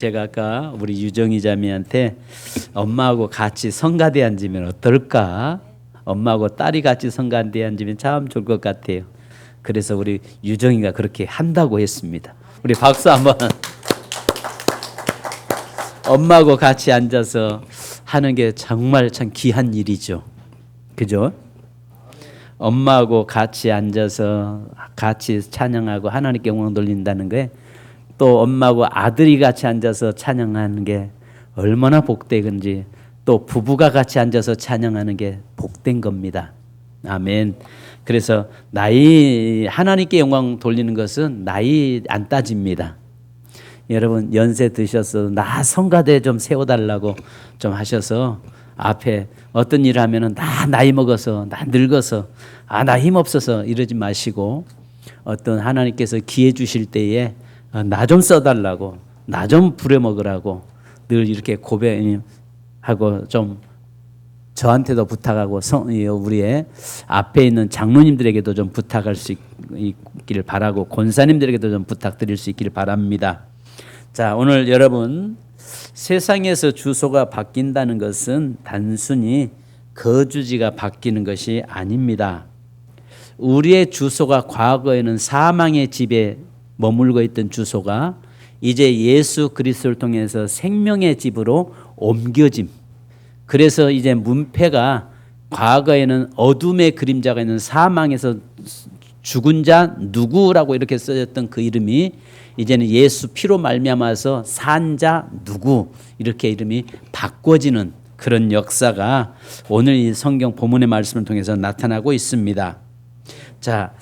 제가 아까 우리 유정이 자매한테 엄마하고 같이 성가대 앉으면 어떨까? 엄마하고 딸이 같이 성가대 앉으면 참 좋을 것 같아요. 그래서 우리 유정이가 그렇게 한다고 했습니다. 우리 박수 한번. 엄마하고 같이 앉아서 하는 게 정말 참 귀한 일이죠. 그죠? 엄마하고 같이 앉아서 같이 찬양하고 하나님께 영광 돌린다는 게, 또 엄마하고 아들이 같이 앉아서 찬양하는 게 얼마나 복되건지, 또 부부가 같이 앉아서 찬양하는 게 복된 겁니다. 아멘. 그래서 나이, 하나님께 영광 돌리는 것은 나이 안 따집니다. 여러분 연세 드셔서 나 성가대 좀 세워달라고 좀 하셔서 앞에 어떤 일을 하면은 나 나이 먹어서, 나 늙어서, 나 힘 없어서 이러지 마시고, 어떤 하나님께서 기회 주실 때에 나 좀 써달라고, 나 좀 부려먹으라고 늘 이렇게 고백하고, 좀 저한테도 부탁하고 우리의 앞에 있는 장로님들에게도 좀 부탁할 수 있기를 바라고, 권사님들에게도 좀 부탁드릴 수 있기를 바랍니다. 자, 오늘 여러분, 세상에서 주소가 바뀐다는 것은 단순히 거주지가 바뀌는 것이 아닙니다. 우리의 주소가 과거에는 사망의 집에 머물고 있던 주소가 이제 예수 그리스도를 통해서 생명의 집으로 옮겨짐. 그래서 이제 문패가, 과거에는 어둠의 그림자가 있는 사망에서 죽은 자 누구라고 이렇게 써졌던 그 이름이 이제는 예수 피로 말미암아서 산 자 누구, 이렇게 이름이 바꿔지는 그런 역사가 오늘 이 성경 본문의 말씀을 통해서 나타나고 있습니다. 자,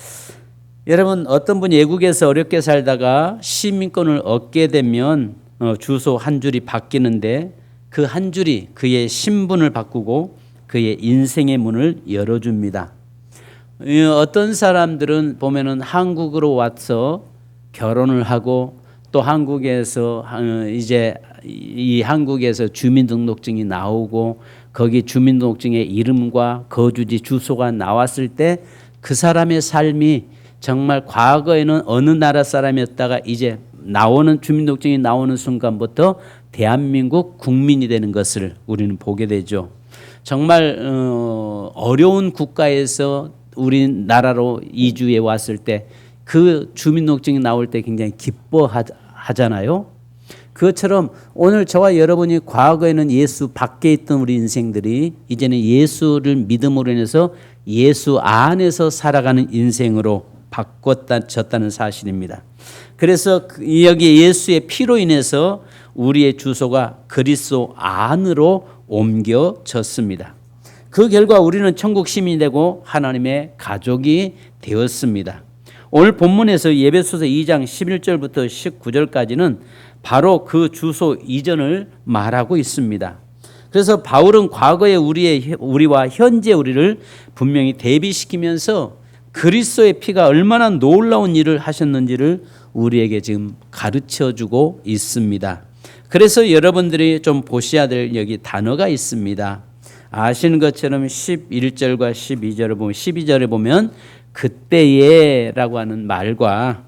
여러분, 어떤 분이 외국에서 어렵게 살다가 시민권을 얻게 되면 주소 한 줄이 바뀌는데, 그 한 줄이 그의 신분을 바꾸고 그의 인생의 문을 열어줍니다. 어떤 사람들은 보면은 한국으로 와서 결혼을 하고, 또 한국에서 이제 이 한국에서 주민등록증이 나오고, 거기 주민등록증의 이름과 거주지 주소가 나왔을 때 그 사람의 삶이 정말 과거에는 어느 나라 사람이었다가 이제 나오는 주민등록증이 나오는 순간부터 대한민국 국민이 되는 것을 우리는 보게 되죠. 정말 어려운 국가에서 우리나라로 이주해 왔을 때 그 주민등록증이 나올 때 굉장히 기뻐하잖아요. 그것처럼 오늘 저와 여러분이 과거에는 예수 밖에 있던 우리 인생들이 이제는 예수를 믿음으로 인해서 예수 안에서 살아가는 인생으로 바꿔졌다는 사실입니다. 그래서 여기 예수의 피로 인해서 우리의 주소가 그리스도 안으로 옮겨졌습니다. 그 결과 우리는 천국 시민이 되고 하나님의 가족이 되었습니다. 오늘 본문에서 에베소서 2장 11절부터 19절까지는 바로 그 주소 이전을 말하고 있습니다. 그래서 바울은 과거의 우리와 현재 우리를 분명히 대비시키면서 그리스도의 피가 얼마나 놀라운 일을 하셨는지를 우리에게 지금 가르쳐주고 있습니다. 그래서 여러분들이 좀 보셔야 될 여기 단어가 있습니다. 아시는 것처럼 11절과 12절에 보면 그때에라고 하는 말과,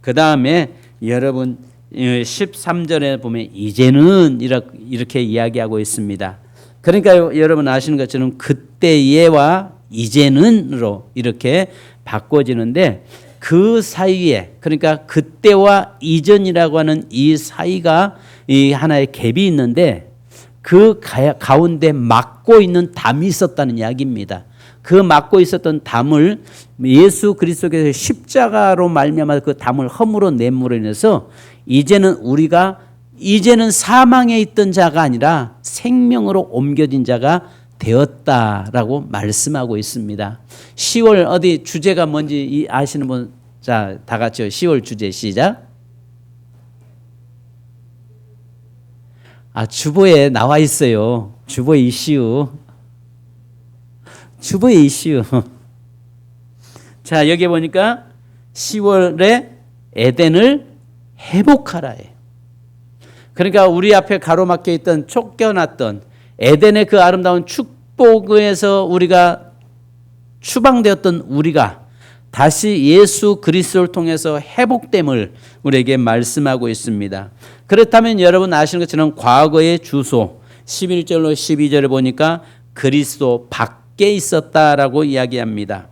그 다음에 여러분 13절에 보면 이제는 이렇게 이야기하고 있습니다. 그러니까 여러분 아시는 것처럼 그때에와 이제는으로 이렇게 바꿔지는데, 그 사이에, 그러니까 그때와 이전이라고 하는 이 사이가 이 하나의 갭이 있는데, 그 가운데 막고 있는 담이 있었다는 이야기입니다. 그 막고 있었던 담을 예수 그리스도께서 십자가로 말미암아 그 담을 허물어 냄으로 인해서 이제는 사망에 있던 자가 아니라 생명으로 옮겨진 자가 되었다라고 말씀하고 있습니다. 10월 어디 주제가 뭔지 아시는 분? 자, 다 같이요. 10월 주제 시작. 주보에 나와 있어요. 주보 이슈. 자, 여기 보니까 10월에 에덴을 회복하라예요. 그러니까 우리 앞에 가로막혀 있던, 쫓겨났던 에덴의 그 아름다운 축복에서 우리가 추방되었던 우리가 다시 예수 그리스도를 통해서 회복됨을 우리에게 말씀하고 있습니다. 그렇다면 여러분 아시는 것처럼 과거의 주소 11절로 12절을 보니까 그리스도 밖에 있었다라고 이야기합니다.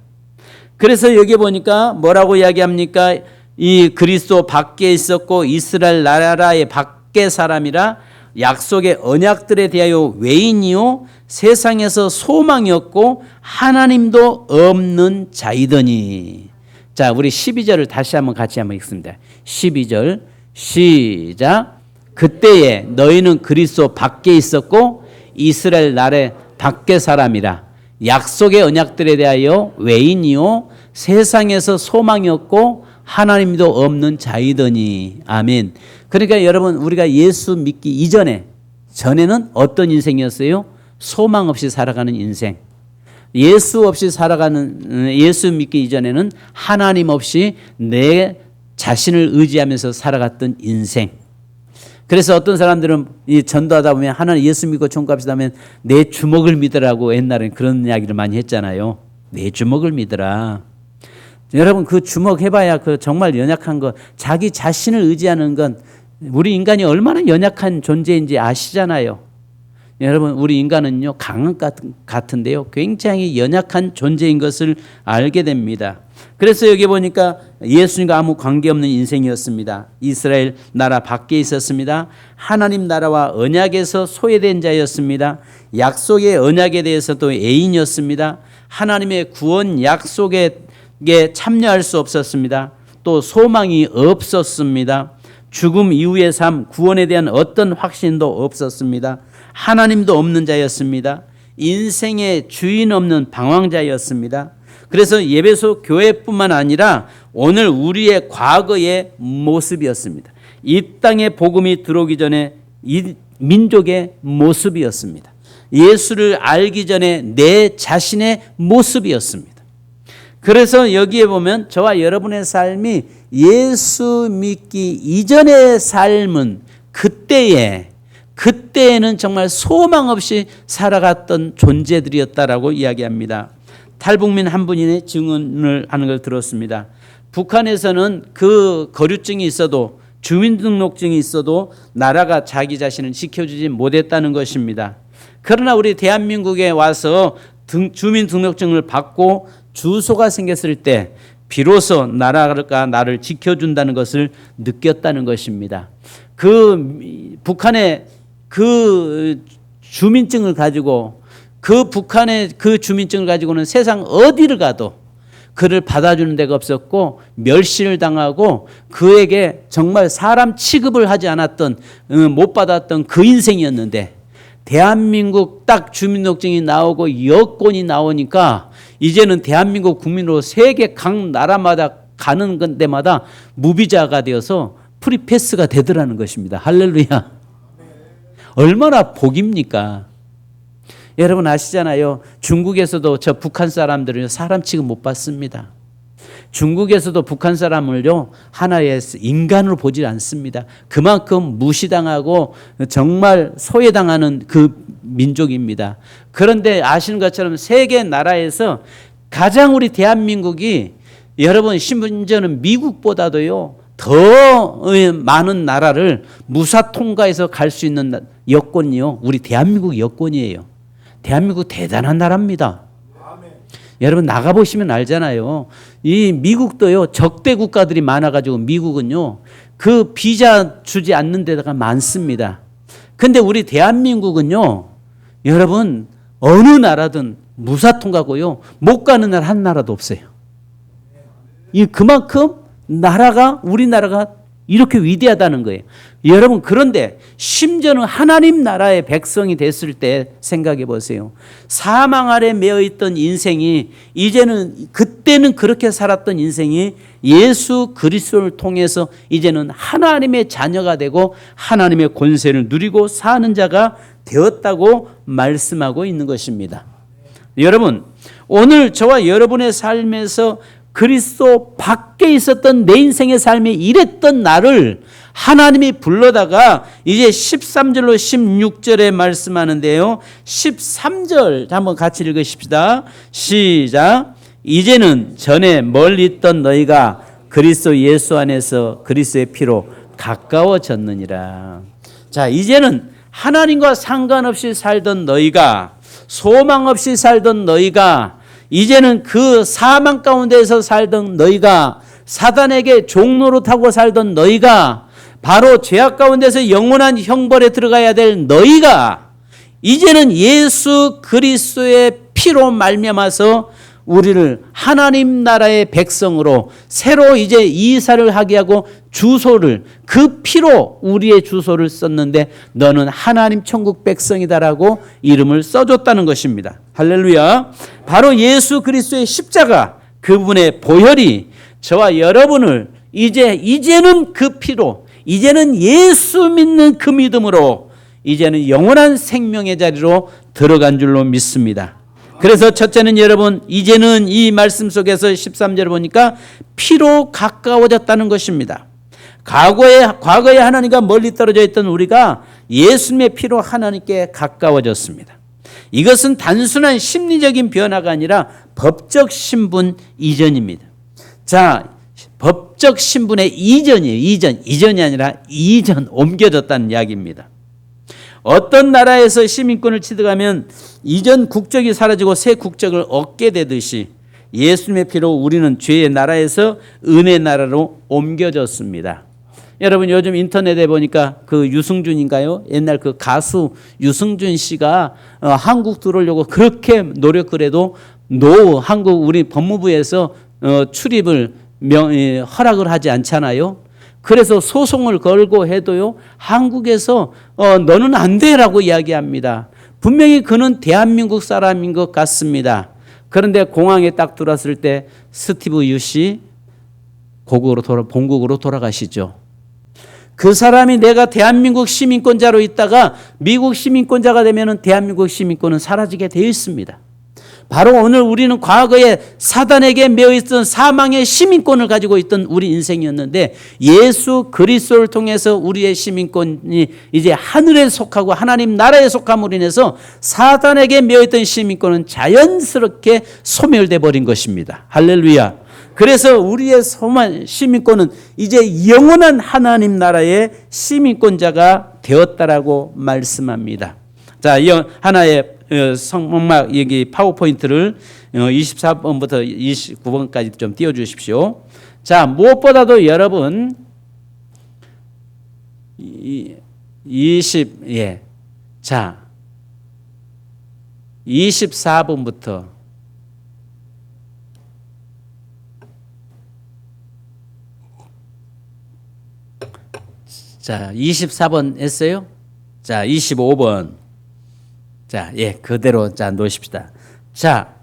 그래서 여기 보니까 뭐라고 이야기합니까? 이 그리스도 밖에 있었고 이스라엘 나라의 밖에 사람이라 약속의 언약들에 대하여 외인이요 세상에서 소망이었고 하나님도 없는 자이더니. 자, 우리 12절을 다시 한번 같이 한번 읽습니다. 12절 시작. 그때에 너희는 그리스도 밖에 있었고 이스라엘 나라의 밖에 사람이라 약속의 언약들에 대하여 외인이요 세상에서 소망이었고 하나님도 없는 자이더니. 아멘. 그러니까 여러분 우리가 예수 믿기 전에는 어떤 인생이었어요? 소망 없이 살아가는 인생. 예수 믿기 이전에는 하나님 없이 내 자신을 의지하면서 살아갔던 인생. 그래서 어떤 사람들은 이 전도하다 보면 하나님 예수 믿고 종갑시다 하면 내 주먹을 믿으라고 옛날에 그런 이야기를 많이 했잖아요. 내 주먹을 믿으라. 여러분 그 주먹 해봐야 그 정말 연약한 거, 자기 자신을 의지하는 건 우리 인간이 얼마나 연약한 존재인지 아시잖아요. 여러분 우리 인간은요 강한 같은데요 굉장히 연약한 존재인 것을 알게 됩니다. 그래서 여기 보니까 예수님과 아무 관계없는 인생이었습니다. 이스라엘 나라 밖에 있었습니다. 하나님 나라와 언약에서 소외된 자였습니다. 약속의 언약에 대해서도 애인이었습니다. 하나님의 구원 약속에 참여할 수 없었습니다. 또 소망이 없었습니다. 죽음 이후의 삶, 구원에 대한 어떤 확신도 없었습니다. 하나님도 없는 자였습니다. 인생의 주인 없는 방황자였습니다. 그래서 예배소 교회뿐만 아니라 오늘 우리의 과거의 모습이었습니다. 이 땅에 복음이 들어오기 전에 이 민족의 모습이었습니다. 예수를 알기 전에 내 자신의 모습이었습니다. 그래서 여기에 보면 저와 여러분의 삶이 예수 믿기 이전의 삶은 그때에는 정말 소망 없이 살아갔던 존재들이었다라고 이야기합니다. 탈북민 한 분이 증언을 하는 걸 들었습니다. 북한에서는 그 거류증이 있어도 주민등록증이 있어도 나라가 자기 자신을 지켜주지 못했다는 것입니다. 그러나 우리 대한민국에 와서 주민등록증을 받고 주소가 생겼을 때 비로소 나라가 나를 지켜준다는 것을 느꼈다는 것입니다. 그 북한의 그 주민증을 가지고 북한의 그 주민증을 가지고는 세상 어디를 가도 그를 받아주는 데가 없었고 멸시를 당하고 그에게 정말 사람 취급을 하지 않았던 못 받았던 그 인생이었는데 대한민국 딱 주민등록증이 나오고 여권이 나오니까 이제는 대한민국 국민으로 세계 각 나라마다 가는 데마다 무비자가 되어서 프리패스가 되더라는 것입니다. 할렐루야. 얼마나 복입니까? 여러분 아시잖아요. 중국에서도 저 북한 사람들은 사람 취급 못 받습니다. 중국에서도 북한 사람을요 하나의 인간으로 보지 않습니다. 그만큼 무시당하고 정말 소외당하는 그 민족입니다. 그런데 아시는 것처럼 세계 나라에서 가장 우리 대한민국이 여러분 심지어는 미국보다도요 더 많은 나라를 무사 통과해서 갈 수 있는 여권이요 우리 대한민국 여권이에요. 대한민국 대단한 나라입니다. 여러분 나가보시면 알잖아요. 이 미국도요 적대 국가들이 많아가지고 미국은요 그 비자 주지 않는 데다가 많습니다. 근데 우리 대한민국은요 여러분 어느 나라든 무사통과고요 못 가는 나라 한 나라도 없어요. 이 그만큼 우리나라가 이렇게 위대하다는 거예요. 여러분 그런데 심지어는 하나님 나라의 백성이 됐을 때 생각해 보세요. 사망 아래 매여 있던 인생이 이제는 그때는 그렇게 살았던 인생이 예수 그리스도를 통해서 이제는 하나님의 자녀가 되고 하나님의 권세를 누리고 사는 자가 되었다고 말씀하고 있는 것입니다. 여러분 오늘 저와 여러분의 삶에서 그리스도 밖에 있었던 내 인생의 삶에 이랬던 나를 하나님이 불러다가 이제 13절로 16절에 말씀하는데요. 13절 한번 같이 읽으십시다. 시작. 이제는 전에 멀리 있던 너희가 그리스도 예수 안에서 그리스도의 피로 가까워졌느니라. 자, 이제는 하나님과 상관없이 살던 너희가, 소망 없이 살던 너희가, 이제는 그 사망 가운데서 살던 너희가, 사단에게 종노릇하고 살던 너희가, 바로 죄악 가운데서 영원한 형벌에 들어가야 될 너희가 이제는 예수 그리스도의 피로 말미암아서 우리를 하나님 나라의 백성으로 새로 이제 이사를 하게 하고 주소를, 그 피로 우리의 주소를 썼는데 너는 하나님 천국 백성이다라고 이름을 써줬다는 것입니다. 할렐루야. 바로 예수 그리스도의 십자가, 그분의 보혈이 저와 여러분을 이제는 그 피로, 이제는 예수 믿는 그 믿음으로 이제는 영원한 생명의 자리로 들어간 줄로 믿습니다. 그래서 첫째는 여러분, 이제는 이 말씀 속에서 13절을 보니까 피로 가까워졌다는 것입니다. 과거에 하나님과 멀리 떨어져 있던 우리가 예수님의 피로 하나님께 가까워졌습니다. 이것은 단순한 심리적인 변화가 아니라 법적 신분 이전입니다. 자, 법적 신분의 이전이에요. 이전이 아니라 옮겨졌다는 이야기입니다. 어떤 나라에서 시민권을 취득하면 이전 국적이 사라지고 새 국적을 얻게 되듯이 예수님의 피로 우리는 죄의 나라에서 은혜의 나라로 옮겨졌습니다. 여러분, 요즘 인터넷에 보니까 그 유승준인가요? 옛날 그 가수 유승준 씨가 한국 들어오려고 그렇게 노력을 해도 한국 우리 법무부에서 출입을 허락을 하지 않잖아요. 그래서 소송을 걸고 해도요, 한국에서 너는 안 돼라고 이야기합니다. 분명히 그는 대한민국 사람인 것 같습니다. 그런데 공항에 딱 들어왔을 때 스티브 유 씨 본국으로 돌아가시죠. 그 사람이 내가 대한민국 시민권자로 있다가 미국 시민권자가 되면 대한민국 시민권은 사라지게 되어 있습니다. 바로 오늘 우리는 과거에 사단에게 매어있던 사망의 시민권을 가지고 있던 우리 인생이었는데 예수 그리스도를 통해서 우리의 시민권이 이제 하늘에 속하고 하나님 나라에 속함으로 인해서 사단에게 매어있던 시민권은 자연스럽게 소멸돼 버린 것입니다. 할렐루야. 그래서 우리의 시민권은 이제 영원한 하나님 나라의 시민권자가 되었다라고 말씀합니다. 자, 하나의 성막 여기 파워포인트를 24번부터 29번까지 좀 띄워주십시오. 자, 무엇보다도 여러분 24번부터 자, 24번 했어요? 자, 25번. 자, 그대로 놓으십시다. 자,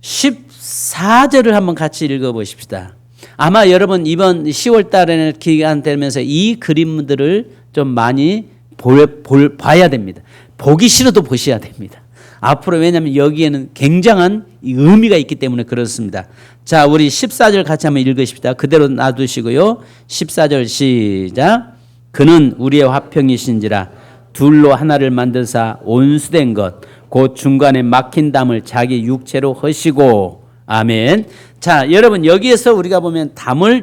14절을 한번 같이 읽어보십시다. 아마 여러분 이번 10월 달에는 기간 되면서 이 그림들을 좀 많이 봐야 됩니다. 보기 싫어도 보셔야 됩니다. 앞으로, 왜냐하면 여기에는 굉장한 의미가 있기 때문에 그렇습니다. 자, 우리 14절 같이 한번 읽으십시다. 그대로 놔두시고요. 14절 시작. 그는 우리의 화평이신지라 둘로 하나를 만드사 온수된 것 곧 중간에 막힌 담을 자기 육체로 허시고. 아멘. 자, 여러분 여기에서 우리가 보면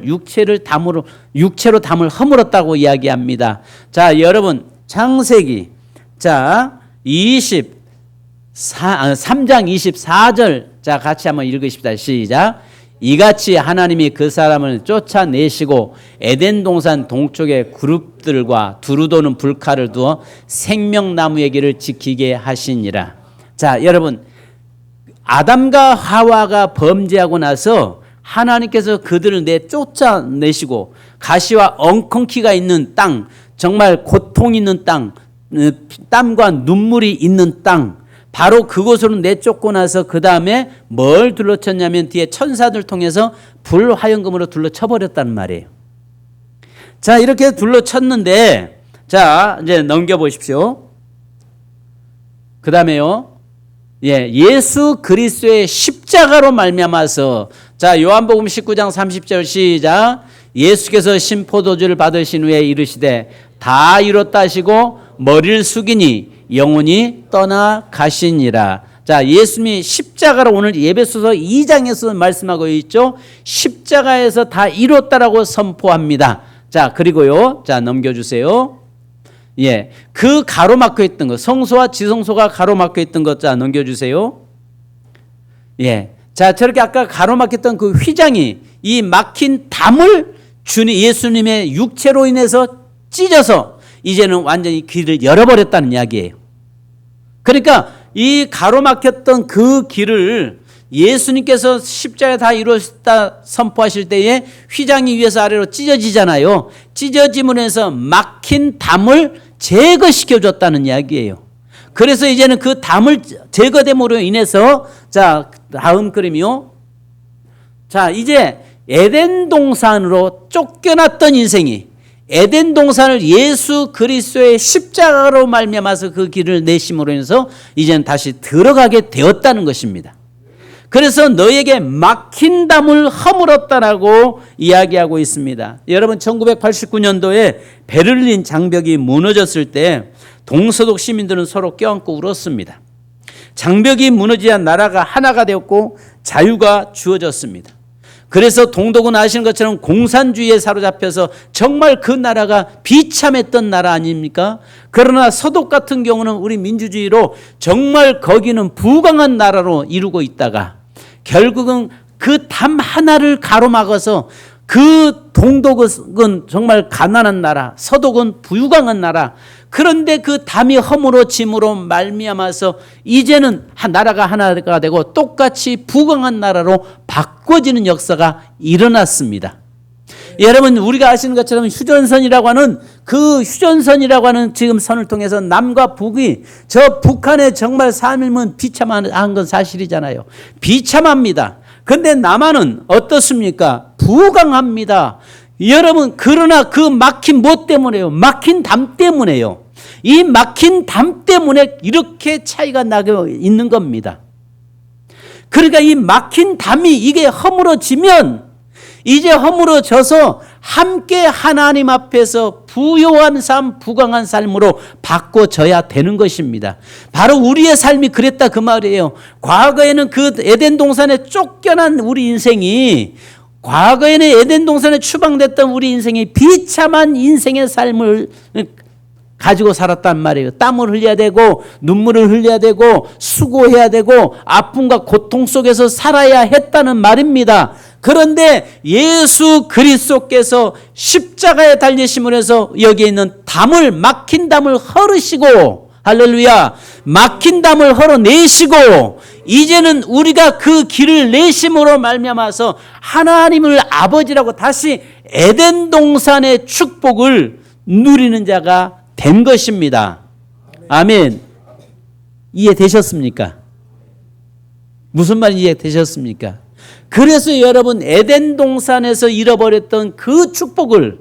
육체로 담을 허물었다고 이야기합니다. 자, 여러분 창세기 3장 24절 자, 같이 한번 읽으십시다. 시작. 이같이 하나님이 그 사람을 쫓아내시고 에덴 동산 동쪽에 그룹들과 두루도는 불칼을 두어 생명나무의 길을 지키게 하시니라. 자, 여러분 아담과 하와가 범죄하고 나서 하나님께서 그들을 쫓아내시고 가시와 엉겅퀴가 있는 땅, 정말 고통 있는 땅, 땀과 눈물이 있는 땅, 바로 그곳으로 내쫓고 나서 그 다음에 뭘 둘러쳤냐면 뒤에 천사들 통해서 불화염금으로 둘러쳐버렸단 말이에요. 자, 이렇게 둘러쳤는데, 자, 이제 넘겨보십시오. 그 다음에요. 예수 그리스도의 십자가로 말미암아서, 자, 요한복음 19장 30절 시작. 예수께서 신포도주를 받으신 후에 이르시되 다 이뤘다 하시고 머리를 숙이니 영혼이 떠나 가시니라. 자, 예수님이 십자가로 오늘 에베소서 2장에서 말씀하고 있죠. 십자가에서 다 이뤘다라고 선포합니다. 자, 그리고요. 자, 넘겨주세요. 예, 그 가로막혀 있던 거, 성소와 지성소가 가로막혀 있던 것, 자, 넘겨주세요. 예, 자, 저렇게 아까 가로막혔던 그 휘장이 이 막힌 담을 예수님의 육체로 인해서 찢어서 이제는 완전히 길을 열어버렸다는 이야기예요. 그러니까 이 가로막혔던 그 길을 예수님께서 십자가에 다 이루었다 선포하실 때에 휘장이 위에서 아래로 찢어지잖아요. 찢어짐으로 해서 막힌 담을 제거시켜줬다는 이야기예요. 그래서 이제는 그 담을 제거됨으로 인해서, 자, 다음 그림이요. 자, 이제 에덴 동산으로 쫓겨났던 인생이 에덴 동산을 예수 그리스도의 십자가로 말미암아서 그 길을 내심으로 인해서 이제는 다시 들어가게 되었다는 것입니다. 그래서 너에게 막힌 담을 허물었다라고 이야기하고 있습니다. 여러분, 1989년도에 베를린 장벽이 무너졌을 때 동서독 시민들은 서로 껴안고 울었습니다. 장벽이 무너지자 나라가 하나가 되었고 자유가 주어졌습니다. 그래서 동독은 아시는 것처럼 공산주의에 사로잡혀서 정말 그 나라가 비참했던 나라 아닙니까? 그러나 서독 같은 경우는 우리 민주주의로 정말 거기는 부강한 나라로 이루고 있다가 결국은 그 담 하나를 가로막아서 그 동독은 정말 가난한 나라, 서독은 부유강한 나라. 그런데 그 담이 허물어짐으로 말미암아서 이제는 나라가 하나가 되고 똑같이 부강한 나라로 바꿔지는 역사가 일어났습니다. 여러분, 우리가 아시는 것처럼 휴전선이라고 하는 그 휴전선이라고 하는 지금 선을 통해서 남과 북이 저 북한에 정말 3일면 비참한 건 사실이잖아요. 비참합니다. 근데 남한은 어떻습니까? 부강합니다. 여러분, 그러나 그 막힌 뭐 때문에요? 막힌 담 때문에요. 이 막힌 담 때문에 이렇게 차이가 나고 있는 겁니다. 그러니까 이 막힌 담이 이게 허물어지면 이제 허물어져서 함께 하나님 앞에서 부요한 삶, 부강한 삶으로 바꿔져야 되는 것입니다. 바로 우리의 삶이 그랬다 그 말이에요. 과거에는 그 에덴 동산에 쫓겨난 우리 인생이, 과거에는 에덴 동산에 추방됐던 우리 인생이 비참한 인생의 삶을 가지고 살았단 말이에요. 땀을 흘려야 되고 눈물을 흘려야 되고 수고해야 되고 아픔과 고통 속에서 살아야 했다는 말입니다. 그런데 예수 그리스도께서 십자가에 달리심으로 해서 여기에 있는 담을, 막힌 담을 헐으시고, 할렐루야, 막힌 담을 헐어내시고 이제는 우리가 그 길을 내심으로 말미암아서 하나님을 아버지라고 다시 에덴 동산의 축복을 누리는 자가 된 것입니다. 아멘. 이해되셨습니까? 무슨 말인지 이해되셨습니까? 그래서 여러분, 에덴 동산에서 잃어버렸던 그 축복을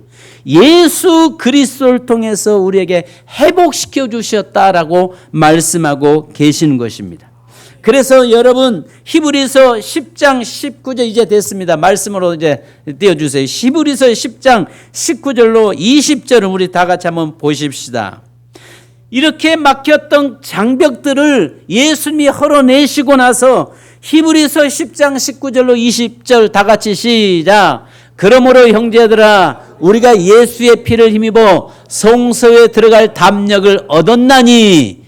예수 그리스도를 통해서 우리에게 회복시켜 주셨다라고 말씀하고 계시는 것입니다. 그래서 여러분, 히브리서 10장 19절 이제 됐습니다. 말씀으로 이제 띄워주세요. 히브리서 10장 19절로 20절을 우리 다 같이 한번 보십시다. 이렇게 막혔던 장벽들을 예수님이 헐어내시고 나서 히브리서 10장 19절로 20절 다 같이 시작. 그러므로 형제들아, 우리가 예수의 피를 힘입어 성소에 들어갈 담력을 얻었나니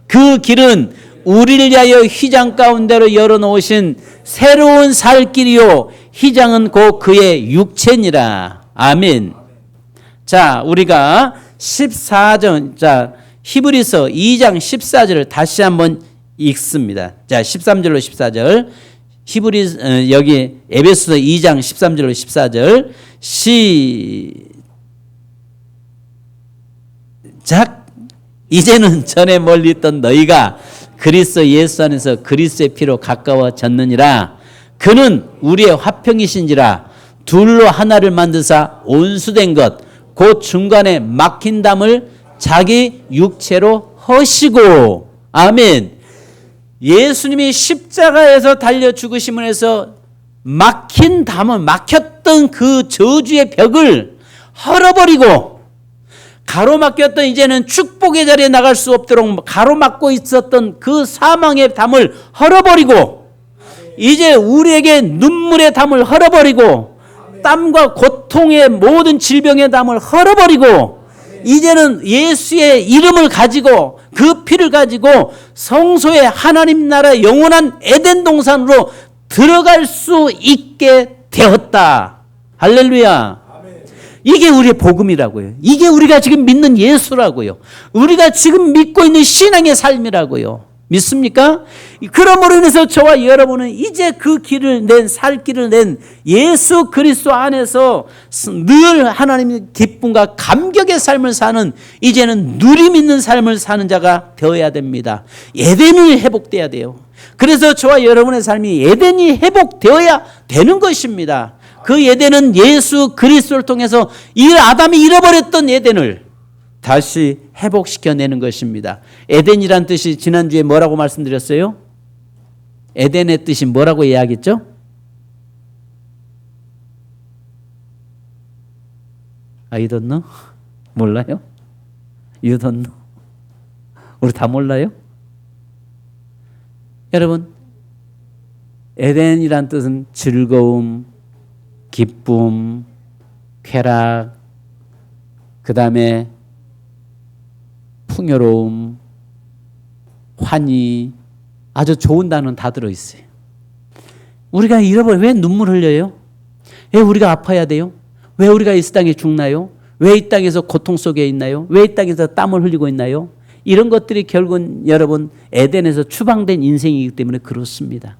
그 길은 우리를 위하여 휘장 가운데로 열어놓으신 새로운 살 길이요 휘장은 곧 그의 육체니라. 아멘. 자, 우리가 14절, 자, 히브리서 2장 14절을 다시 한번 읽습니다. 자, 13절로 14절. 여기 에베소서 2장 13절로 14절 시작. 이제는 전에 멀리 있던 너희가 그리스도 예수 안에서 그리스도의 피로 가까워졌느니라. 그는 우리의 화평이신지라. 둘로 하나를 만드사 온수된 것 곧 중간에 막힌 담을 자기 육체로 허시고. 아멘. 예수님이 십자가에서 달려 죽으심을 해서 막힌 담을, 막혔던 그 저주의 벽을 헐어버리고 가로막혔던 이제는 축복의 자리에 나갈 수 없도록 가로막고 있었던 그 사망의 담을 헐어버리고 이제 우리에게 눈물의 담을 헐어버리고 땀과 고통의 모든 질병의 담을 헐어버리고 이제는 예수의 이름을 가지고 그 피를 가지고 성소의 하나님 나라 영원한 에덴 동산으로 들어갈 수 있게 되었다. 할렐루야. 이게 우리의 복음이라고요. 이게 우리가 지금 믿는 예수라고요. 우리가 지금 믿고 있는 신앙의 삶이라고요. 믿습니까? 그러므로 인해서 저와 여러분은 이제 그 길을 낸, 살 길을 낸 예수 그리스도 안에서 늘 하나님의 기쁨과 감격의 삶을 사는 이제는 누림 있는 삶을 사는 자가 되어야 됩니다. 에덴이 회복돼야 돼요. 그래서 저와 여러분의 삶이 에덴이 회복되어야 되는 것입니다. 그 에덴은 예수 그리스도를 통해서 아담이 잃어버렸던 에덴을 다시 회복시켜내는 것입니다. 에덴이란 뜻이 지난주에 뭐라고 말씀드렸어요? 에덴의 뜻이 뭐라고 이야기했죠? I don't know? 몰라요? You don't know? 우리 다 몰라요? 여러분, 에덴이란 뜻은 즐거움, 기쁨, 쾌락, 그 다음에 풍요로움, 환희, 아주 좋은 단어는 다 들어있어요. 우리가 잃어버려 왜 눈물 흘려요? 왜 우리가 아파야 돼요? 왜 우리가 이 땅에 죽나요? 왜 이 땅에서 고통 속에 있나요? 왜 이 땅에서 땀을 흘리고 있나요? 이런 것들이 결국은 여러분 에덴에서 추방된 인생이기 때문에 그렇습니다.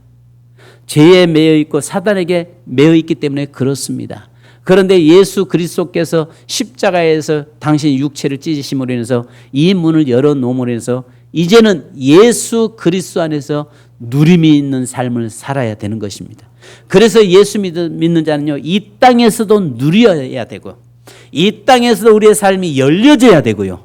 죄에 매여 있고 사단에게 매여 있기 때문에 그렇습니다. 그런데 예수 그리스도께서 십자가에서 당신의 육체를 찢으심으로 인해서 이 문을 열어놓음으로 인해서 이제는 예수 그리스도 안에서 누림이 있는 삶을 살아야 되는 것입니다. 그래서 예수 믿는 자는요, 이 땅에서도 누려야 되고 이 땅에서도 우리의 삶이 열려져야 되고요.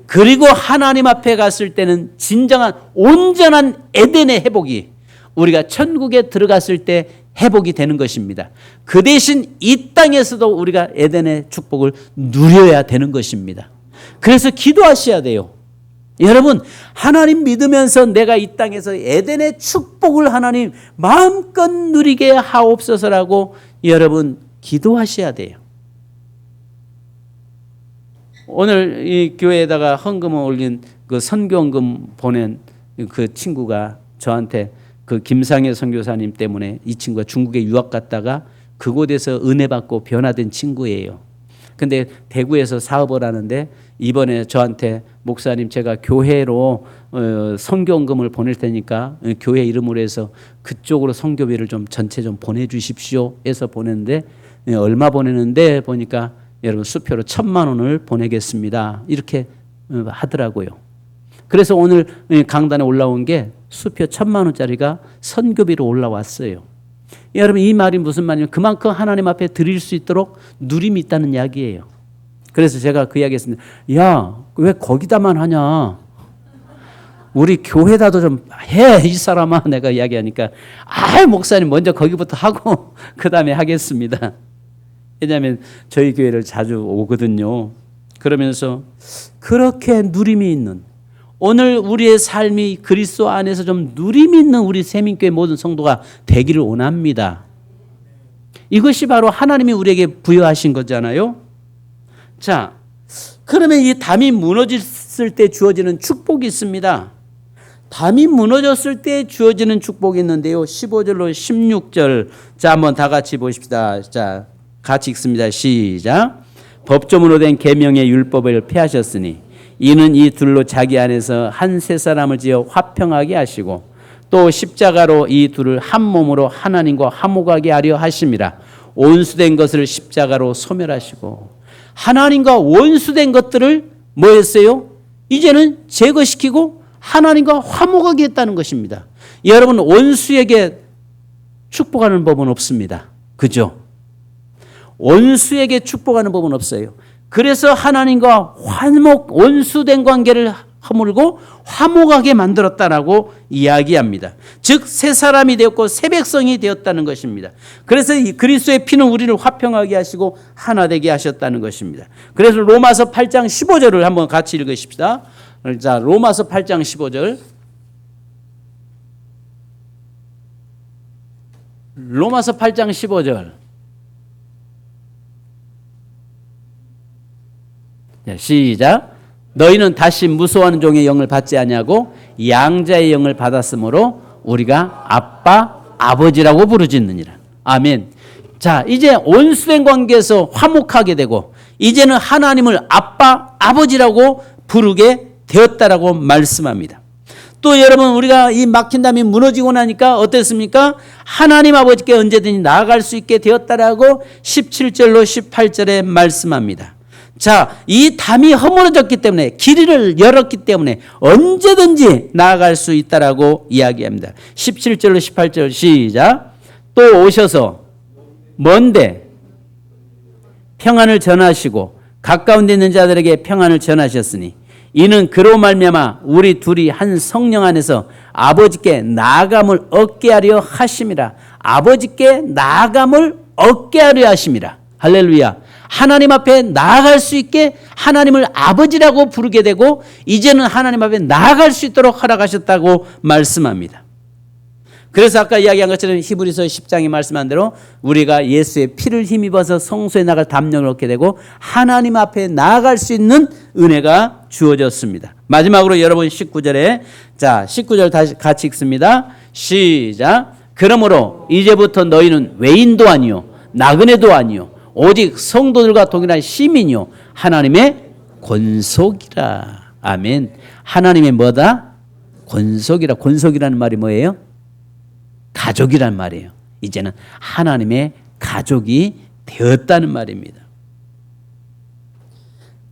그리고 하나님 앞에 갔을 때는 진정한 온전한 에덴의 회복이 우리가 천국에 들어갔을 때 회복이 되는 것입니다. 그 대신 이 땅에서도 우리가 에덴의 축복을 누려야 되는 것입니다. 그래서 기도하셔야 돼요. 여러분, 하나님 믿으면서 내가 이 땅에서 에덴의 축복을 하나님 마음껏 누리게 하옵소서라고 여러분 기도하셔야 돼요. 오늘 이 교회에다가 헌금을 올린 그 선교헌금 보낸 그 친구가 저한테 그 김상혜 선교사님 때문에 이 친구가 중국에 유학 갔다가 그곳에서 은혜 받고 변화된 친구예요. 근데 대구에서 사업을 하는데 이번에 저한테 목사님 제가 교회로 선교헌금을 보낼 테니까 교회 이름으로 해서 그쪽으로 선교비를 좀 전체 좀 보내주십시오 해서 보냈는데 얼마 보내는데 보니까 여러분 수표로 1,000만 원을 보내겠습니다 이렇게 하더라고요. 그래서 오늘 강단에 올라온 게 수표 1,000만 원짜리가 선교비로 올라왔어요. 여러분 이 말이 무슨 말이냐면 그만큼 하나님 앞에 드릴 수 있도록 누림이 있다는 이야기예요. 그래서 제가 그 이야기 했습니다. 야, 왜 거기다만 하냐? 우리 교회다도 좀 해, 이 사람아. 내가 이야기하니까 목사님 먼저 거기부터 하고 그 다음에 하겠습니다. 왜냐하면 저희 교회를 자주 오거든요. 그러면서 그렇게 누림이 있는 오늘 우리의 삶이 그리스도 안에서 좀 누림이 있는 우리 세민교회 모든 성도가 되기를 원합니다. 이것이 바로 하나님이 우리에게 부여하신 거잖아요. 자, 그러면 이 담이 무너졌을 때 주어지는 축복이 있습니다. 담이 무너졌을 때 주어지는 축복이 있는데요. 15절로 16절. 자, 한번 다 같이 보십시다. 자, 같이 읽습니다. 시작. 법조문으로 된 계명의 율법을 폐하셨으니 이는 이 둘로 자기 안에서 한 세 사람을 지어 화평하게 하시고 또 십자가로 이 둘을 한 몸으로 하나님과 화목하게 하려 하심이라. 온수된 것을 십자가로 소멸하시고 하나님과 원수된 것들을 뭐 했어요? 이제는 제거시키고 하나님과 화목하게 했다는 것입니다. 여러분 원수에게 축복하는 법은 없습니다. 그죠? 원수에게 축복하는 법은 없어요. 그래서 하나님과 화목, 원수된 관계를 허물고 화목하게 만들었다라고 이야기합니다. 즉 새 사람이 되었고 새 백성이 되었다는 것입니다. 그래서 이 그리스도의 피는 우리를 화평하게 하시고 하나 되게 하셨다는 것입니다. 그래서 로마서 8장 15절을 한번 같이 읽으십시다. 자, 로마서 8장 15절. 로마서 8장 15절. 시작. 너희는 다시 무소하는 종의 영을 받지 아니하고 양자의 영을 받았으므로 우리가 아빠 아버지라고 부르짖느니라. 아멘. 자, 이제 온수된 관계에서 화목하게 되고 이제는 하나님을 아빠 아버지라고 부르게 되었다라고 말씀합니다. 또 여러분, 우리가 이 막힌 담이 무너지고 나니까 어땠습니까? 하나님 아버지께 언제든지 나아갈 수 있게 되었다라고 17절로 18절에 말씀합니다. 자, 이 담이 허물어졌기 때문에, 길이를 열었기 때문에 언제든지 나아갈 수 있다라고 이야기합니다. 17절로 18절 시작. 또 오셔서 먼데 평안을 전하시고 가까운 데 있는 자들에게 평안을 전하셨으니 이는 그로 말미암아 우리 둘이 한 성령 안에서 아버지께 나아감을 얻게 하려 하심이라. 아버지께 나아감을 얻게 하려 하심이라. 할렐루야. 하나님 앞에 나아갈 수 있게 하나님을 아버지라고 부르게 되고 이제는 하나님 앞에 나아갈 수 있도록 허락하셨다고 말씀합니다. 그래서 아까 이야기한 것처럼 히브리서 10장이 말씀한 대로 우리가 예수의 피를 힘입어서 성소에 나갈 담력을 얻게 되고 하나님 앞에 나아갈 수 있는 은혜가 주어졌습니다. 마지막으로 여러분 19절에, 자, 19절 다시 같이 읽습니다. 시작. 그러므로 이제부터 너희는 외인도 아니요 나그네도 아니요 오직 성도들과 동일한 시민이요 하나님의 권속이라. 아멘. 하나님의 뭐다? 권속이라. 권속이라는 말이 뭐예요? 가족이란 말이에요. 이제는 하나님의 가족이 되었다는 말입니다.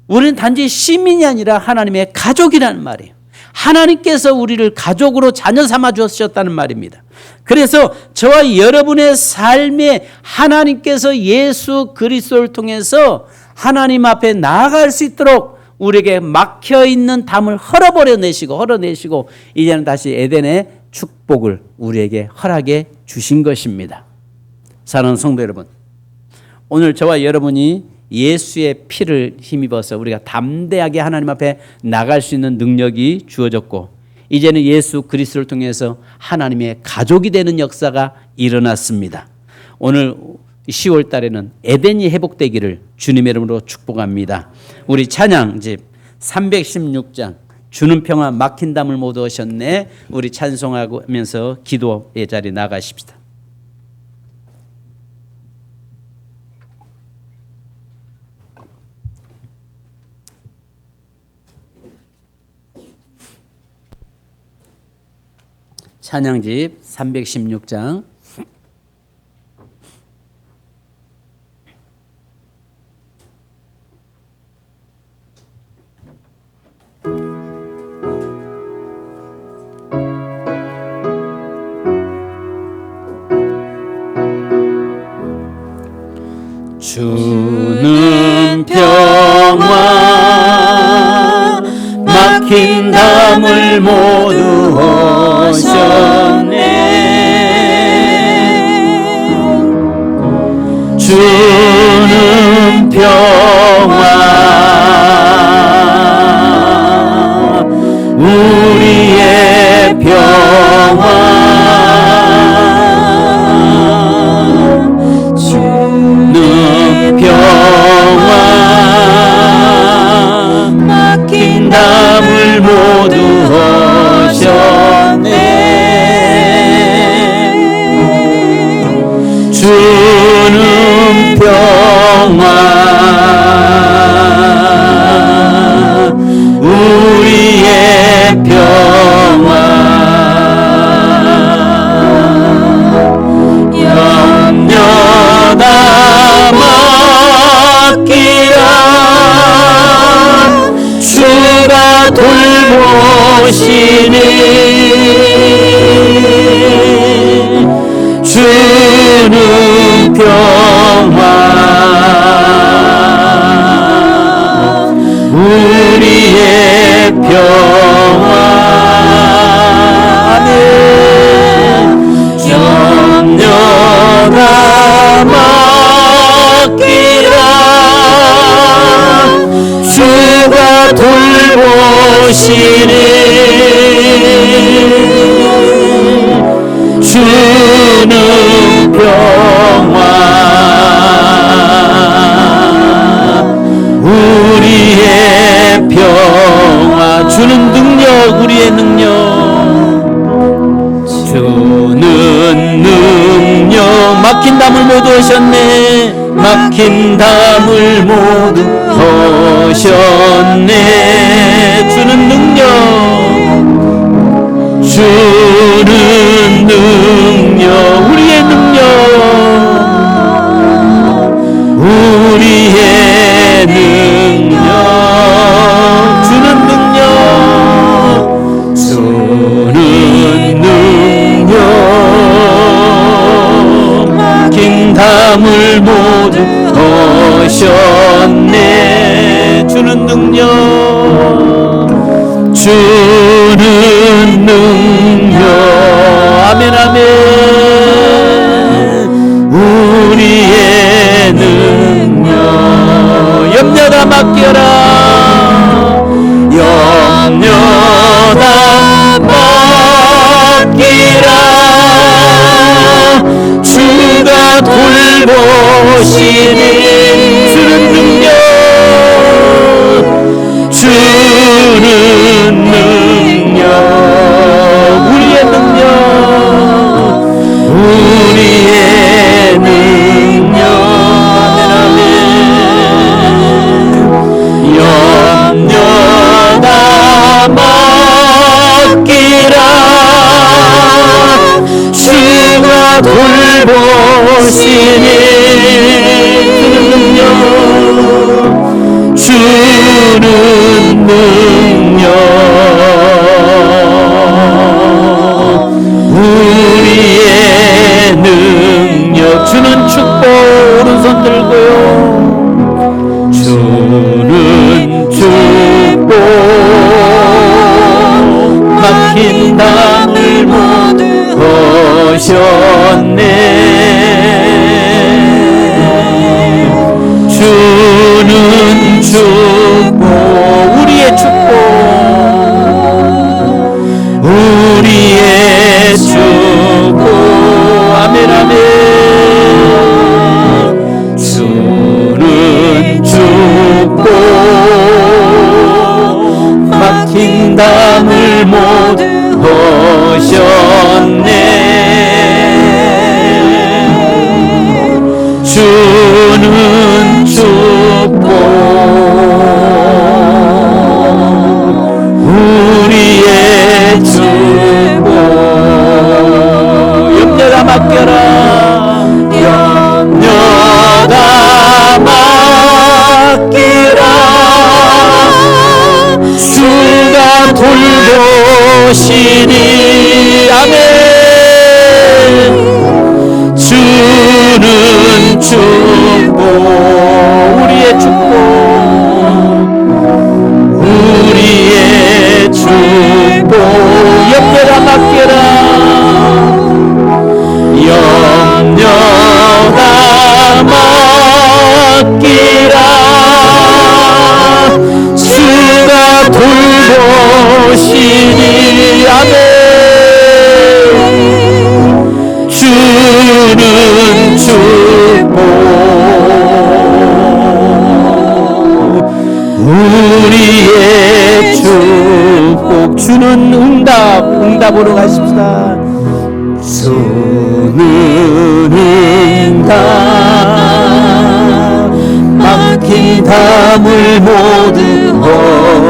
우리는 단지 시민이 아니라 하나님의 가족이라는 말이에요. 하나님께서 우리를 가족으로 자녀 삼아 주셨다는 말입니다. 그래서 저와 여러분의 삶에 하나님께서 예수 그리스도를 통해서 하나님 앞에 나아갈 수 있도록 우리에게 막혀있는 담을 헐어내시고 이제는 다시 에덴의 축복을 우리에게 허락해 주신 것입니다. 사랑하는 성도 여러분, 오늘 저와 여러분이 예수의 피를 힘입어서 우리가 담대하게 하나님 앞에 나갈 수 있는 능력이 주어졌고 이제는 예수 그리스도를 통해서 하나님의 가족이 되는 역사가 일어났습니다. 오늘 10월 달에는 에덴이 회복되기를 주님의 이름으로 축복합니다. 우리 찬양집 316장 주는 평화 막힌 담을 모두 오셨네. 우리 찬송하면서 기도의 자리에 나가십시다. 찬양집 316장 주는 평화 막힌 담을 모두 오셨네. 주는 평화 우리의 평화 주는 평화 막힌 담을 모두 오셨네. 주는 평화 우리의 평화 염려다 맡기라 주가 돌보시니 주는 평화 우리의 평화 아멘 염려가 맡기라 주가 돌보시니 주는 평화 우리의 평화 주는 능력 우리의 능력 주는 능력 막힌 담을 모두 하셨네 막힌 담을 모두 하셨네 주는 능력 주는 능력 우리의 능력 우리의 능력 주는 능력 주는 능력 긴 담을 모두 하셨네 주는 능력 주는 능력 아멘 아멘 우리의 능력 염려다 맡겨라 염려다 맡기라 주가 돌보시니 주는 능력 주는 능력 우리의 능력 우리의 능력 아멘 아멘 염려다 맡기라 주가 돌보시니 주는 능력 주는 능력 우리의 능력 주는 축복 오른손 들고요 주는 축복 막힌 담을 모두 하셨네 주는 축복 우리의 축복 우리의 축복 아멘 아멘 주는 축복 막힌 담을 모두 하셨네 주는 축복 우리의 축복 염려다 맡겨라 염려다 맡기라 주가 돌보시니 아멘 주는 축복 우리의 축복 우리의 축복 염려다 맡겨라 염려다 맡기라 주가 돌보시니 아멘 주는 축복 우리의 축복 주는 응답으로 가십시다 주는 응답 막힌 담을 모두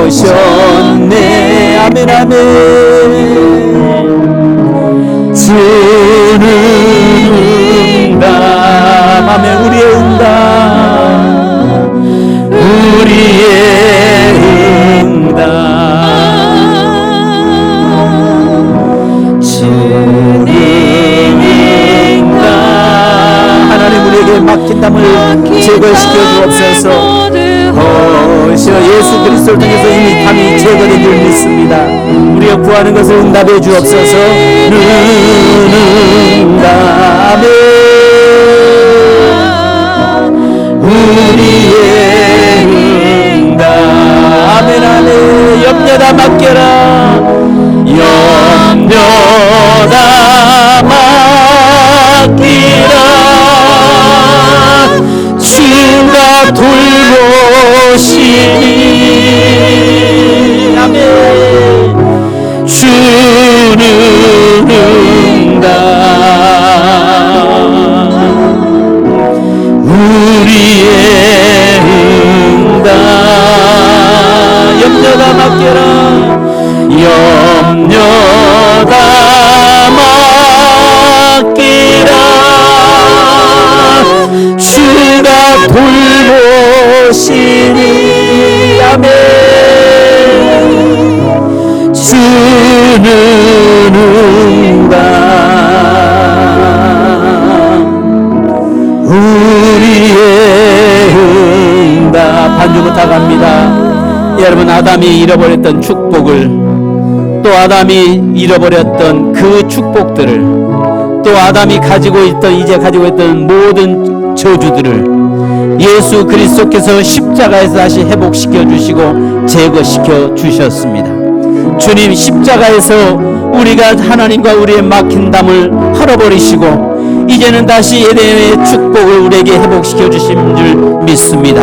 하셨네 아멘 아멘 주는 응답 아멘 우리의 응답 우리의 응답 주는 응답 하나님 우리에게 막힌 담을 제거시켜 주옵소서 예수 그리스도를 통해서 이미 담이 제거된 줄 믿습니다. 우리가 구하는 것을 응답해 주옵소서. 아멘. 우리의 응답. 아멘 아멘. 염려다 맡겨라. 염려다 맡기라. 주가 돌보시니. 아멘. 주는 응답. 우리의 응답. 염려다 맡겨라. 염려다 맡기라. 주가 돌보시니. 아멘. 주는 응답. 우리의 응답. 반주부터 갑니다. 여러분, 아담이 잃어버렸던 축복을, 또 아담이 잃어버렸던 그 축복들을, 또 아담이 이제 가지고 있던 모든 저주들을 예수 그리스도께서 십자가에서 다시 회복시켜 주시고 제거시켜 주셨습니다. 주님 십자가에서 우리가 하나님과 우리의 막힌 담을 헐어버리시고 이제는 다시 에덴의 축복을 우리에게 회복시켜 주신 줄 믿습니다.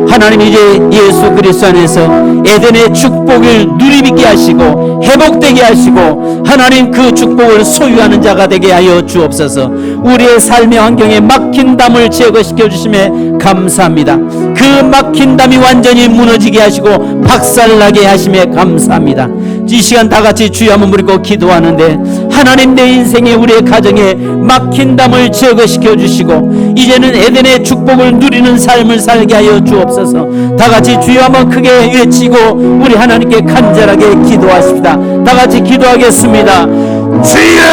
하나님, 이제 예수 그리스도 안에서 에덴의 축복을 누리게 하시고 회복되게 하시고 하나님 그 축복을 소유하는 자가 되게 하여 주옵소서. 우리의 삶의 환경에 막힌 담을 제거시켜 주심에 감사합니다. 그 막힌 담이 완전히 무너지게 하시고 박살나게 하심에 감사합니다. 이 시간 다 같이 주여 한번 부르고 기도하는데, 하나님, 내 인생에 우리의 가정에 막힌 담을 제거시켜 주시고 이제는 에덴의 축복을 누리는 삶을 살게 하여 주옵소서. 다 같이 주여 한번 크게 외치고 우리 하나님께 간절하게 기도하십시다. 다 같이 기도하겠습니다. 주여!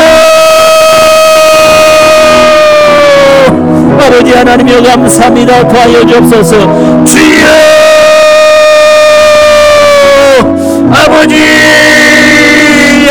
아버지 하나님여 감사합니다. 도와여 주옵소서. 주여! 아버지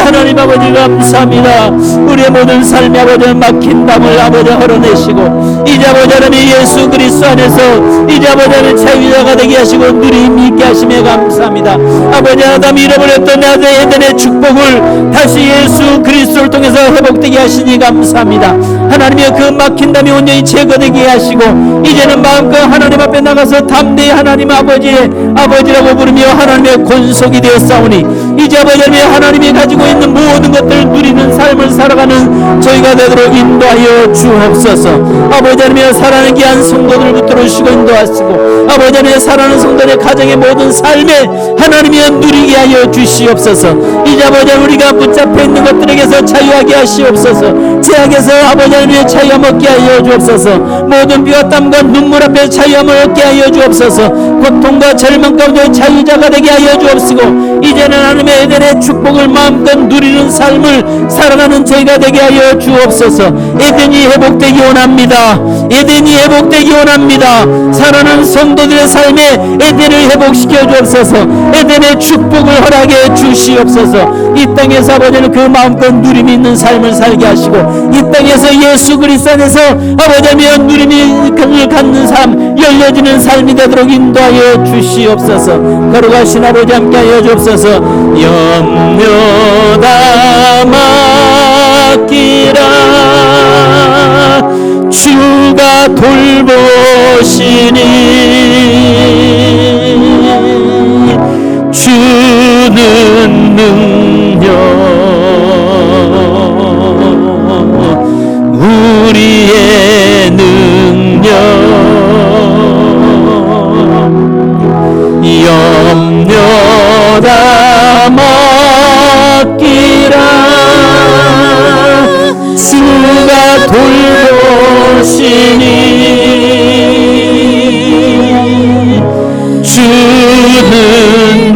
하나님 아버지 감사합니다. 우리의 모든 삶의 아버지 막힌 담을 아버지 헐어내시고 이제 아버지 하나님 예수 그리스도 안에서 이제 아버지 하나님 자유자가 되게 하시고 누림 있게 하심에 감사합니다. 아버지 아담이 잃어버렸던 에덴의 축복을 다시 예수 그리스도를 통해서 회복되게 하시니 감사합니다. 하나님의 그 막힌 담이 온전히 제거되게 하시고 이제는 마음껏 하나님 앞에 나가서 담대히 하나님 아버지라고 부르며 하나님의 권속이 되었사오니 이제 아버지 하나님이 가지고 있는 모든 것들을 누리는 삶을 살아가는 저희가 되도록 인도하여 주옵소서. 아버지 하나님의 사랑하는 귀한 성도들을 붙들으시고 인도하시고 아버지 하나님의 사랑하는 성도의 가정의 모든 삶에 하나님이 누리게 하여 주시옵소서. 이제 아버지 우리가 붙잡혀 있는 것들에게서 자유하게 하시옵소서. 죄악에서 아버지 하나님의 자유함 얻게 하여 주옵소서. 모든 피와 땀과 눈물 앞에 자유함을 얻게 하여 주옵소서. 고통과 절망 가운데 자유자가 되게 하여 주옵시고 이제는 하나님의 에덴의 축복을 마음껏 누리는 삶을 살아가는 저희가 되게 하여 주옵소서. 에덴이 회복되기 원합니다. 에덴이 회복되기 원합니다. 살아가는 성도들의 삶에 에덴을 회복시켜 주옵소서. 에덴의 축복을 허락해 주시옵소서. 이 땅에서 아버지는 그 마음껏 누림이 있는 삶을 살게 하시고 이 땅에서 예수 그리스도 안에서 아버지며 누림이 갖는 삶, 열려지는 삶이 되도록 인도하여 주시옵소서. 거룩하신 아버지 함께 하여 주옵소서. 염려다 맡기라. 주가 돌보시니 주는 능력 우리의 능력 염려다 맡기라. 주가 돌보시니 주는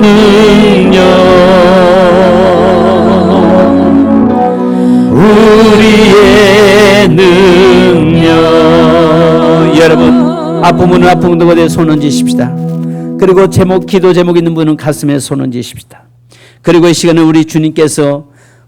능력 우리의 능력. 여러분, 아픈 분은 아픈 곳에 손 얹으십시다. 그리고 기도 제목 있는 분은 가슴에 손 얹으십시다. 그리고 이 시간에 우리 주님께서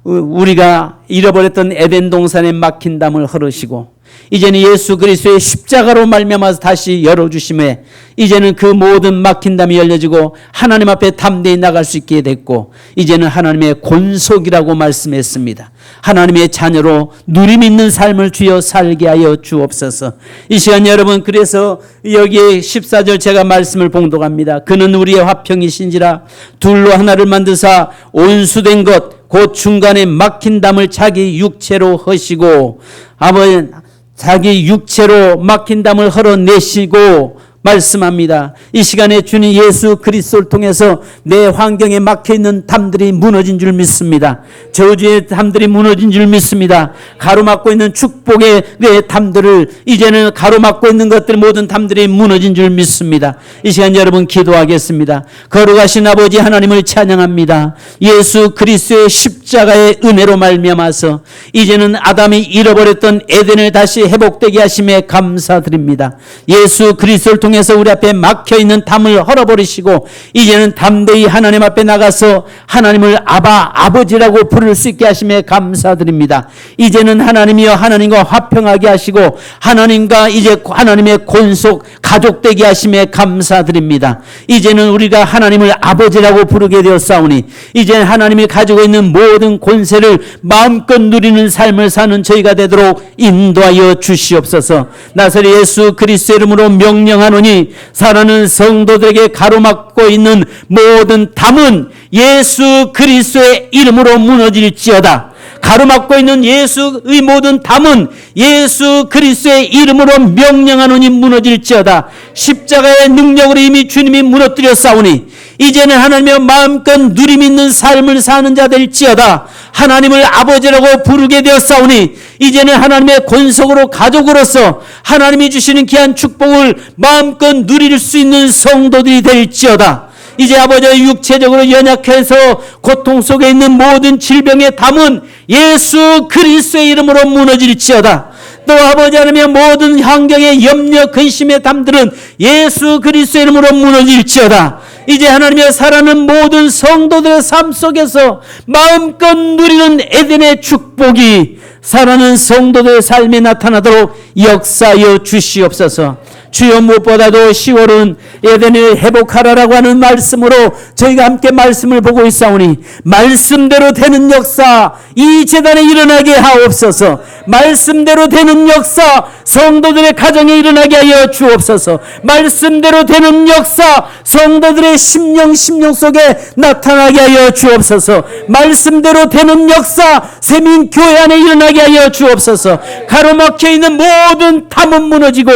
우리가 잃어버렸던 에덴 동산의 막힌 담을 헐으시고 이제는 예수 그리스도의 십자가로 말미암아서 다시 열어주심에 이제는 그 모든 막힌 담이 열려지고 하나님 앞에 담대히 나갈 수 있게 됐고 이제는 하나님의 권속이라고 말씀했습니다. 하나님의 자녀로 누림 있는 삶을 주여 살게 하여 주옵소서. 이 시간 여러분, 그래서 여기 14절 제가 말씀을 봉독합니다. 그는 우리의 화평이신지라 둘로 하나를 만드사 온수된 것 곧 중간에 막힌 담을 자기 육체로 허시고 아버지 자기 육체로 막힌 담을 헐어내시고 말씀합니다. 이 시간에 주님 예수 그리스도를 통해서 내 환경에 막혀있는 담들이 무너진 줄 믿습니다. 저주의 담들이 무너진 줄 믿습니다. 가로막고 있는 축복의 내 담들을 이제는 가로막고 있는 것들 모든 담들이 무너진 줄 믿습니다. 이 시간 여러분 기도하겠습니다. 거룩하신 아버지 하나님을 찬양합니다. 예수 그리스도의 십자가의 은혜로 말미암아서 이제는 아담이 잃어버렸던 에덴을 다시 회복되게 하심에 감사드립니다. 예수 그리스도를 통해서 우리 앞에 막혀있는 담을 헐어버리시고 이제는 담대히 하나님 앞에 나가서 하나님을 아버지라고 부를 수 있게 하심에 감사드립니다. 이제는 하나님이여 하나님과 화평하게 하시고 하나님과 이제 하나님의 권속 가족되게 하심에 감사드립니다. 이제는 우리가 하나님을 아버지라고 부르게 되었사오니 이제는 하나님이 가지고 있는 모든 권세를 마음껏 누리는 삶을 사는 저희가 되도록 인도하여 주시옵소서. 나사렛 예수 그리스도의 이름으로 명령하노니 사랑하는 성도들에게 가로막고 있는 모든 담은 예수 그리스도의 이름으로 무너질지어다. 가로막고 있는 예수의 모든 담은 예수 그리스도의 이름으로 명령하노니 무너질지어다. 십자가의 능력으로 이미 주님이 무너뜨렸사오니 이제는 하나님의 마음껏 누림 있는 삶을 사는 자 될지어다. 하나님을 아버지라고 부르게 되었사오니 이제는 하나님의 권속으로 가족으로서 하나님이 주시는 귀한 축복을 마음껏 누릴 수 있는 성도들이 될지어다. 이제 아버지의 육체적으로 연약해서 고통 속에 있는 모든 질병의 담은 예수 그리스도의 이름으로 무너질지어다. 또 아버지 하나님의 모든 환경의 염려 근심의 담들은 예수 그리스도의 이름으로 무너질지어다. 이제 하나님의 살아가는 모든 성도들의 삶 속에서 마음껏 누리는 에덴의 축복이 살아가는 성도들의 삶에 나타나도록 역사하여 주시옵소서. 주여 무엇보다도 10월은 에덴을 회복하라라고 하는 말씀으로 저희가 함께 말씀을 보고 있사오니 말씀대로 되는 역사 이 재단에 일어나게 하옵소서. 말씀대로 되는 역사 성도들의 가정에 일어나게 하여 주옵소서. 말씀대로 되는 역사 성도들의 심령 속에 나타나게 하여 주옵소서. 말씀대로 되는 역사 세민 교회 안에 일어나게 하여 주옵소서. 가로막혀 있는 모든 담은 무너지고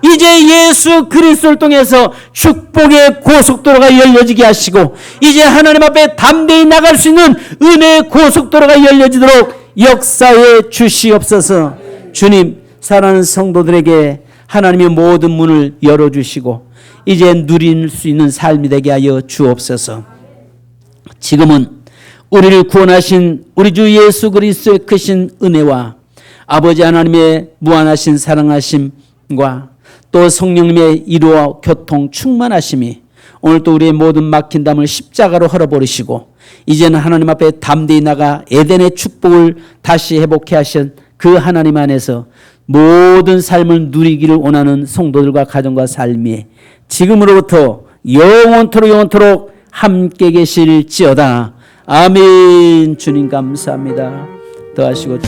이제 예수 그리스도를 통해서 축복의 고속도로가 열려지게 하시고 이제 하나님 앞에 담대히 나갈 수 있는 은혜의 고속도로가 열려지도록 역사해 주시옵소서. 주님, 사랑하는 성도들에게 하나님의 모든 문을 열어주시고 이제 누릴 수 있는 삶이 되게 하여 주옵소서. 지금은 우리를 구원하신 우리 주 예수 그리스도의 크신 은혜와 아버지 하나님의 무한하신 사랑하심과 또 성령님의 이루어 교통 충만하심이 오늘 또 우리의 모든 막힌 담을 십자가로 헐어버리시고 이제는 하나님 앞에 담대히 나가 에덴의 축복을 다시 회복해 하신 그 하나님 안에서 모든 삶을 누리기를 원하는 성도들과 가정과 삶이 지금으로부터 영원토록 함께 계실지어다. 아멘. 주님 감사합니다. 더하시고